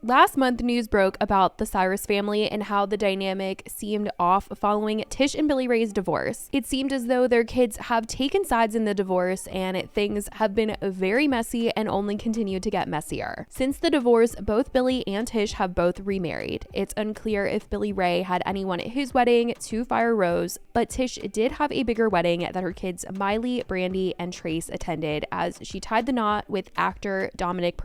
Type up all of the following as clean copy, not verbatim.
Last month, news broke about the CYRUS family and how the dynamic seemed off following Tish and Billy Ray's divorce. It seemed as though their kids have taken sides in the divorce, and things have been very messy and only continue to get messier. Since the divorce, both Billy and Tish have both remarried. It's unclear if Billy Ray had anyone at his wedding to fire Rose, but Tish did have a bigger wedding that her kids Miley, Brandy, and Trace attended as she tied the knot with actor Dominic.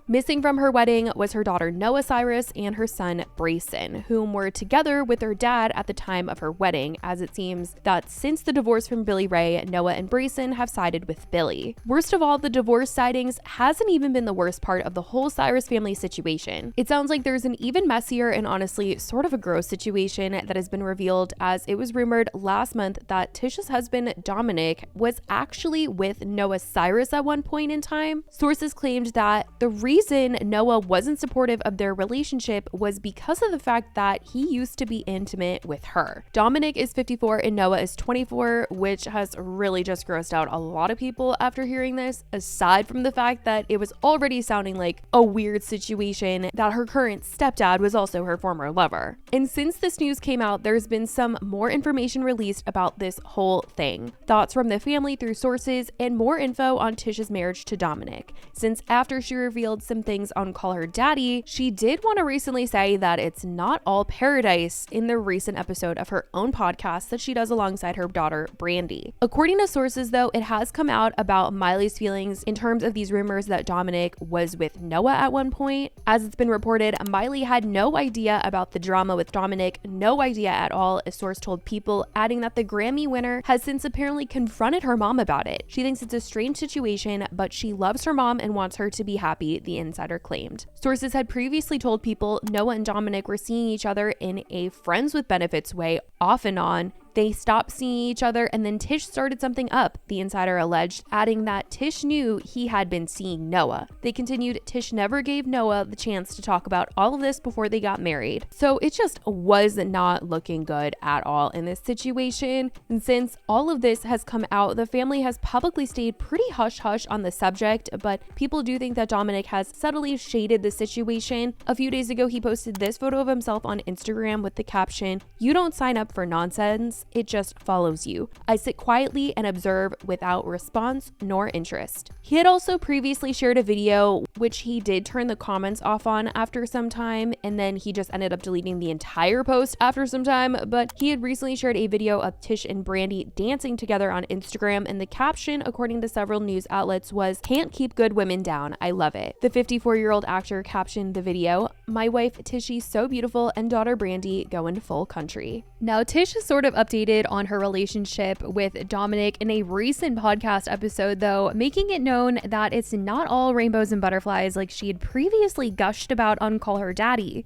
Missing from her wedding was her daughter Noah Cyrus and her son Brayson, whom were together with their dad at the time of her wedding, as it seems that since the divorce from Billy Ray, Noah and Brayson have sided with Billy. Worst of all, the divorce sightings hasn't even been the worst part of the whole CYRUS family situation. It sounds like there's an even messier and honestly sort of a gross situation that has been revealed, as it was rumored last month that Tish's husband Dominic was actually with Noah Cyrus at one point in time. Sources claimed that the reason Noah wasn't supportive of their relationship was because of the fact that he used to be intimate with her. Dominic is 54 and Noah is 24, which has really just grossed out a lot of people after hearing this, aside from the fact that it was already sounding like a weird situation that her current stepdad was also her former lover. And since this news came out, there's been some more information released about this whole thing. Thoughts from the family through sources and more info on Tish's marriage to Dominic. Since after she revealed some things on Call Her Daddy, she did want to recently say that it's not all paradise in the recent episode of her own podcast that she does alongside her daughter Brandy. According to sources though, it has come out about Miley's feelings in terms of these rumors that Dominic was with Noah at one point. As it's been reported, Miley had no idea about the drama with Dominic, no idea at all, a source told People, adding that the Grammy winner has since apparently confronted her mom about it. She thinks it's a strange situation, but she loves her mom and wants her to be happy, the insider claimed. Sources had previously told People Noah and Dominic were seeing each other in a friends with benefits way off and on. They stopped seeing each other and then Tish started something up, the insider alleged, adding that Tish knew he had been seeing Noah. They continued, Tish never gave Noah the chance to talk about all of this before they got married. So it just was not looking good at all in this situation. And since all of this has come out, the family has publicly stayed pretty hush-hush on the subject, but people do think that Dominic has subtly shaded the situation. A few days ago, he posted this photo of himself on Instagram with the caption, "You don't sign up for nonsense. It just follows you. I sit quietly and observe without response nor interest." He had also previously shared a video which he did turn the comments off on after some time, and then he just ended up deleting the entire post after some time, but he had recently shared a video of Tish and Brandy dancing together on Instagram, and the caption, according to several news outlets, was, "Can't keep good women down. I love it." The 54-year-old actor captioned the video, "My wife Tishy's so beautiful and daughter Brandy going full country." Now Tish has sort of updated on her relationship with Dominic in a recent podcast episode though, making it known that it's not all rainbows and butterflies like she had previously gushed about on Call Her Daddy.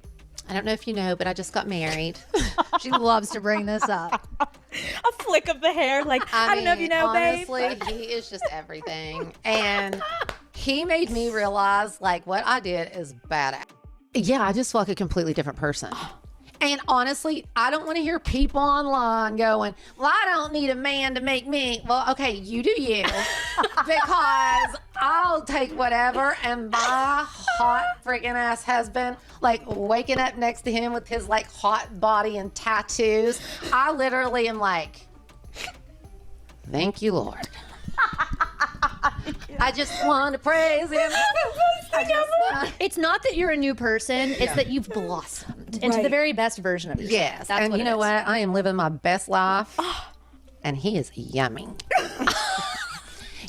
I don't know if you know, but I just got married. She loves to bring this up. A flick of the hair, like, I don't know if you know, honestly, babe. He is just everything. And he made me realize, like, what I did is badass. Yeah, I just feel like a completely different person. And honestly, I don't want to hear people online going, "Well, I don't need a man to make me." Well, okay, you do you. Because I'll take whatever. And my hot freaking ass husband, like waking up next to him with his like hot body and tattoos, I literally am like, thank you, Lord. I just want to praise him. It's not that you're a new person, it's that you've blossomed into the very best version of yourself. Yes, that's and what you know what? I am living my best life, and he is yummy.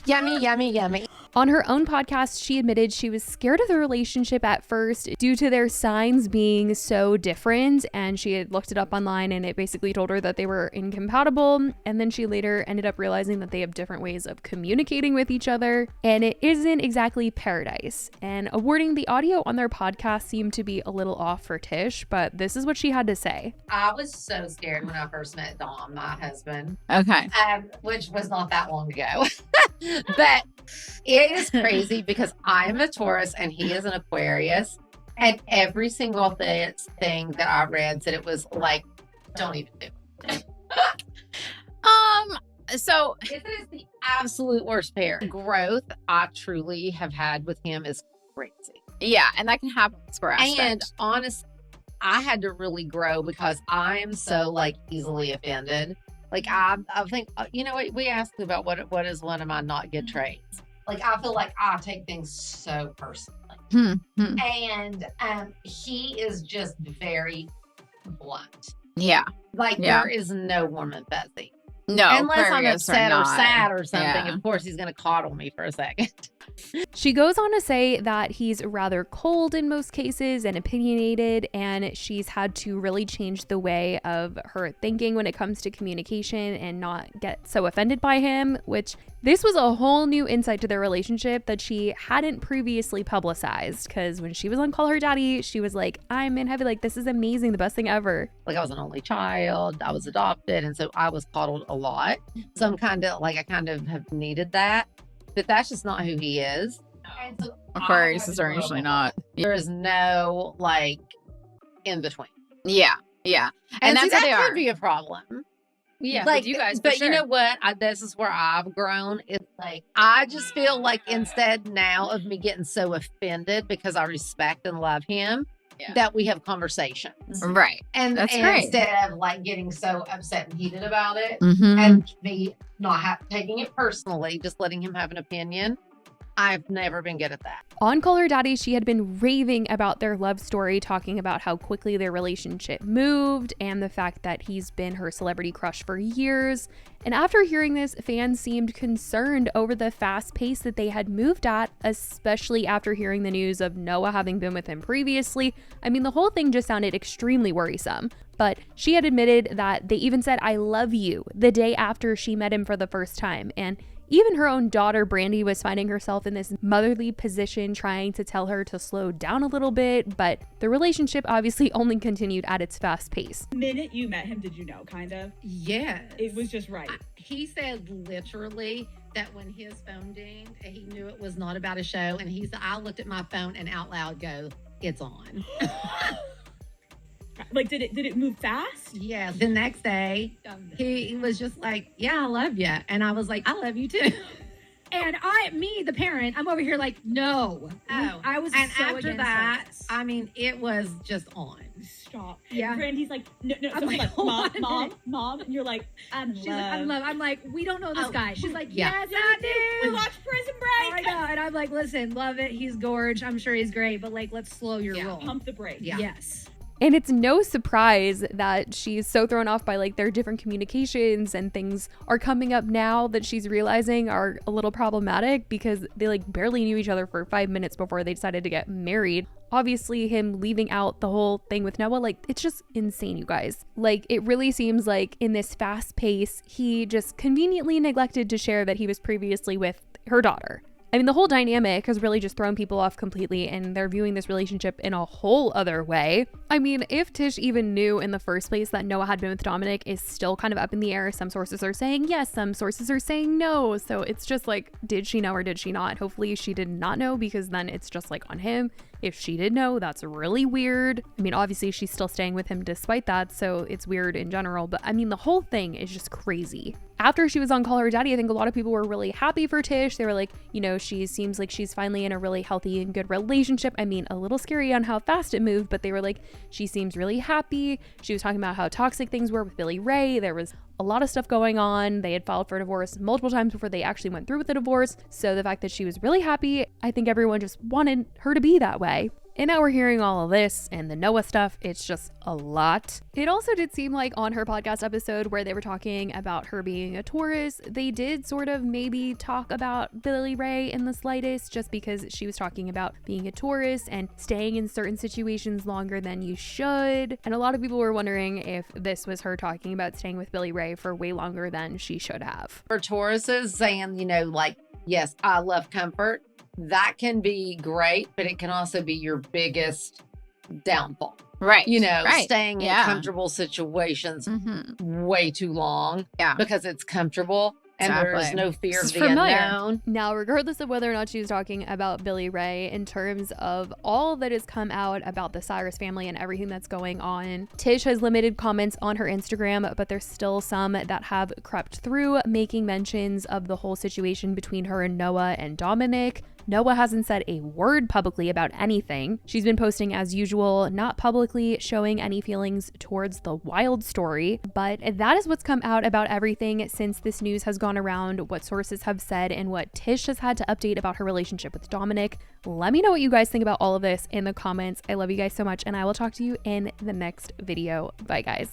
Yummy, yummy, yummy. On her own podcast, she admitted she was scared of the relationship at first due to their signs being so different, and she had looked it up online and it basically told her that they were incompatible, and then she later ended up realizing that they have different ways of communicating with each other, and it isn't exactly paradise. And awarding the audio on their podcast seemed to be a little off for Tish, but this is what she had to say. I was so scared when I first met Dom, my husband. Okay. Which was not that long ago. But it is crazy because I'm a Taurus and he is an Aquarius. And every single thing that I read said it was like, don't even do it. So it is the absolute worst pair. Growth I truly have had with him is crazy. Yeah, and that can happen in square aspect. And honestly, I had to really grow because I'm so like easily offended. Like I think you know what we asked about what is one of my not good traits. Like I feel like I take things so personally, and he is just very blunt. Yeah, Like there is no warm and fuzzy. No, unless I'm upset or sad or something. Yeah. Of course, he's going to coddle me for a second. She goes on to say that he's rather cold in most cases and opinionated, and she's had to really change the way of her thinking when it comes to communication and not get so offended by him, which this was a whole new insight to their relationship that she hadn't previously publicized, because when she was on Call Her Daddy, she was like, I'm in heavy, like, this is amazing, the best thing ever. Like I was an only child, I was adopted, and so I was coddled a lot. So I'm kind of like, I kind of have needed that. But that's just not who he is. So Aquariuses are usually not. There is no like in between. Yeah. And that's see, how they that are. could be a problem. Yeah, like with you guys. But for sure. you know what? This is where I've grown. It's like I just feel like instead now of me getting so offended because I respect and love him, that we have conversations. Right. And That's great. instead of like getting so upset and heated about it, Mm-hmm. and me not taking it personally, just letting him have an opinion. I've never been good at that. On Call Her Daddy, she had been raving about their love story, talking about how quickly their relationship moved and the fact that he's been her celebrity crush for years. And after hearing this, fans seemed concerned over the fast pace that they had moved at, especially after hearing the news of Noah having been with him previously. I mean, the whole thing just sounded extremely worrisome. But she had admitted that they even said, I love you, the day after she met him for the first time. And even her own daughter, Brandy, was finding herself in this motherly position, trying to tell her to slow down a little bit, but the relationship obviously only continued at its fast pace. The minute you met him, did you know, kind of? Yes. It was just right. He said literally that when his phone dinged, he knew it was not about a show, and he said, I looked at my phone and out loud go, it's on. Like, did it move fast? Yeah. The next day, he was just like, yeah, I love you. And I was like, I love you too. And the parent, I'm over here like, no. Oh. I was And so after against that, this. I mean, it was just on. Stop. Yeah. Brandy's like, no. I'm So like, like, hold on a mom, minute. mom. And you're like, She's like, I'm in love. I'm like, we don't know this Oh, guy. She's like, yeah. yes, I we do. watched Prison I Break. know. And I'm like, listen, love it. He's gorge. I'm sure he's great, but like, let's slow your roll. Pump the brakes. Yeah. Yes. And it's no surprise that she's so thrown off by like their different communications, and things are coming up now that she's realizing are a little problematic because they like barely knew each other for 5 minutes before they decided to get married. Obviously, him leaving out the whole thing with Noah, like, it's just insane, you guys. Like, it really seems like in this fast pace, he just conveniently neglected to share that he was previously with her daughter. I mean, the whole dynamic has really just thrown people off completely, and they're viewing this relationship in a whole other way. I mean, if Tish even knew in the first place that Noah had been with Dominic is still kind of up in the air. Some sources are saying yes, some sources are saying no. So it's just like, did she know or did she not? Hopefully she did not know, because then it's just like on him. If she did know, that's really weird. I mean, obviously she's still staying with him despite that, so it's weird in general. But I mean, the whole thing is just crazy. After she was on Call Her Daddy, I think a lot of people were really happy for Tish. They were like, you know, she seems like she's finally in a really healthy and good relationship. I mean, a little scary on how fast it moved, but they were like, she seems really happy. She was talking about how toxic things were with Billy Ray. There was a lot of stuff going on. They had filed for divorce multiple times before they actually went through with the divorce. So the fact that she was really happy, I think everyone just wanted her to be that way. And now we're hearing all of this and the Noah stuff. It's just a lot. It also did seem like on her podcast episode where they were talking about her being a Taurus, they did sort of maybe talk about Billy Ray in the slightest, just because she was talking about being a Taurus and staying in certain situations longer than you should. And a lot of people were wondering if this was her talking about staying with Billy Ray for way longer than she should have. For Tauruses, saying, you know, like, yes, I love comfort. That can be great, but it can also be your biggest downfall. Right. You know, right. staying in Yeah. comfortable situations Mm-hmm. way too long. Yeah. Because it's comfortable and there's Exactly. no fear of It's the familiar. unknown. Now, regardless of whether or not she was talking about Billy Ray, in terms of all that has come out about the CYRUS family and everything that's going on, Tish has limited comments on her Instagram, but there's still some that have crept through, making mentions of the whole situation between her and Noah and Dominic. Noah hasn't said a word publicly about anything. She's been posting as usual, not publicly showing any feelings towards the wild story. But that is what's come out about everything since this news has gone around, what sources have said, and what Tish has had to update about her relationship with Dominic. Let me know what you guys think about all of this in the comments. I love you guys so much, and I will talk to you in the next video. Bye, guys.